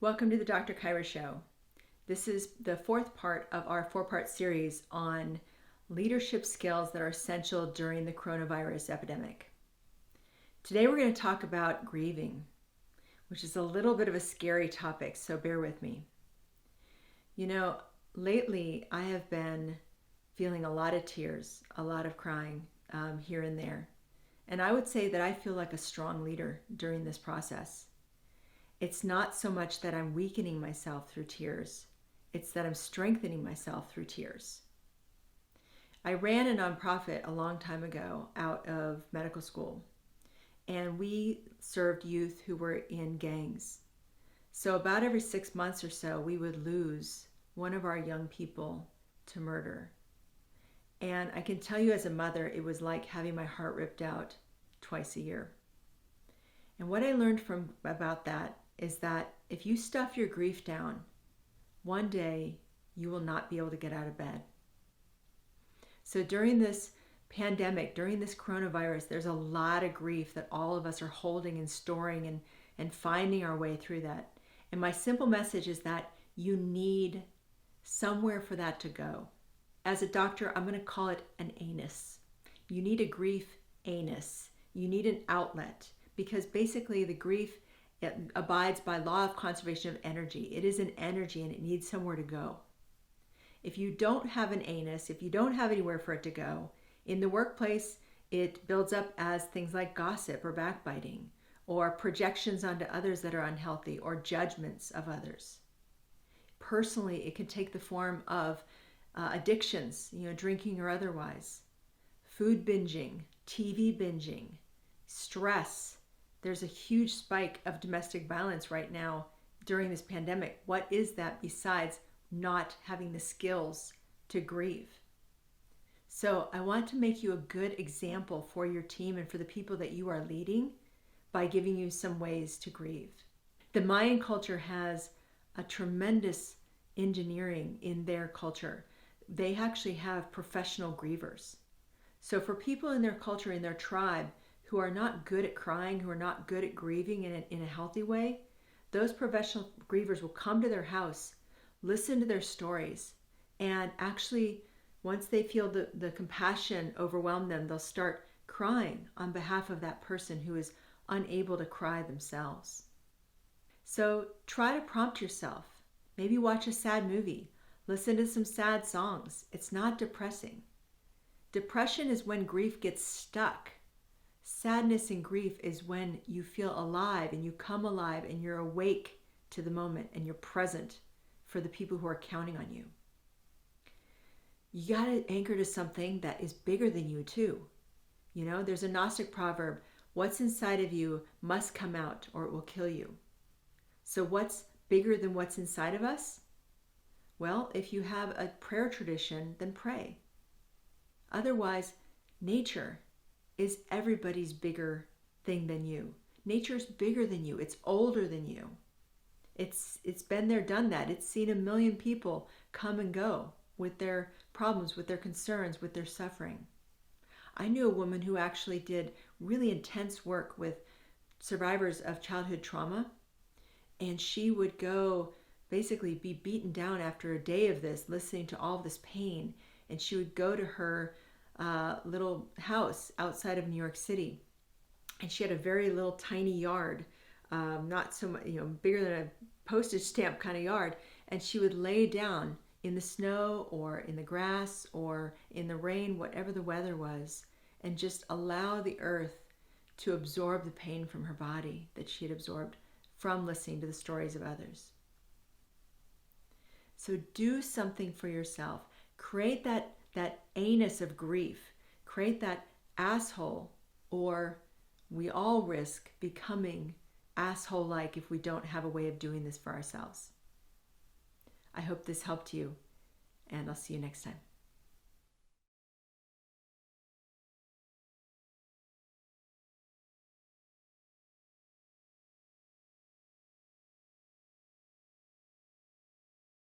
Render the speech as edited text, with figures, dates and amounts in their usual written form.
Welcome to the Dr. Kyra Show. This is the fourth part of our four-part series on leadership skills that are essential during the coronavirus epidemic. Today we're going to talk about grieving, which is a little bit of a scary topic, so bear with me. You know, lately I have been feeling a lot of tears, a lot of crying here and there. And I would say that I feel like a strong leader during this process. It's not so much that I'm weakening myself through tears. It's that I'm strengthening myself through tears. I ran a nonprofit a long time ago out of medical school, and we served youth who were in gangs. So about every 6 months or so, we would lose one of our young people to murder. And I can tell you as a mother, it was like having my heart ripped out twice a year. And what I learned about that is that if you stuff your grief down, one day you will not be able to get out of bed. So during this pandemic, during this coronavirus, there's a lot of grief that all of us are holding and storing and finding our way through that. And my simple message is that you need somewhere for that to go. As a doctor, I'm going to call it an anus. You need a grief anus. You need an outlet, because basically the grief, it abides by law of conservation of energy. It is an energy and it needs somewhere to go. If you don't have an anus, if you don't have anywhere for it to go, in the workplace, it builds up as things like gossip or backbiting, or projections onto others that are unhealthy, or judgments of others. Personally, it can take the form of addictions, drinking or otherwise, food binging, TV binging, stress. There's a huge spike of domestic violence right now during this pandemic. What is that besides not having the skills to grieve? So I want to make you a good example for your team and for the people that you are leading by giving you some ways to grieve. The Mayan culture has a tremendous engineering in their culture. They actually have professional grievers. So for people in their culture, in their tribe, who are not good at crying, who are not good at grieving in a healthy way, those professional grievers will come to their house, listen to their stories, and actually, once they feel the compassion overwhelm them, they'll start crying on behalf of that person who is unable to cry themselves. So try to prompt yourself. Maybe watch a sad movie. Listen to some sad songs. It's not depressing. Depression is when grief gets stuck. Sadness and grief is when you feel alive and you come alive and you're awake to the moment and you're present for the people who are counting on you. You got to anchor to something that is bigger than you too. There's a Gnostic proverb, what's inside of you must come out or it will kill you. So what's bigger than what's inside of us? Well, if you have a prayer tradition, then pray. Otherwise, nature is everybody's bigger thing than you. Nature's bigger than you. It's older than you. It's been there, done that. It's seen a million people come and go with their problems, with their concerns, with their suffering. I knew a woman who actually did really intense work with survivors of childhood trauma, and she would go basically be beaten down after a day of this, listening to all of this pain, and she would go to her little house outside of New York City, and she had a very little tiny yard, not so much, bigger than a postage stamp kind of yard, and she would lay down in the snow or in the grass or in the rain, whatever the weather was, and just allow the earth to absorb the pain from her body that she had absorbed from listening to the stories of others. So do something for yourself. Create that anus of grief. Create that asshole, or we all risk becoming asshole-like if we don't have a way of doing this for ourselves. I hope this helped you, and I'll see you next time.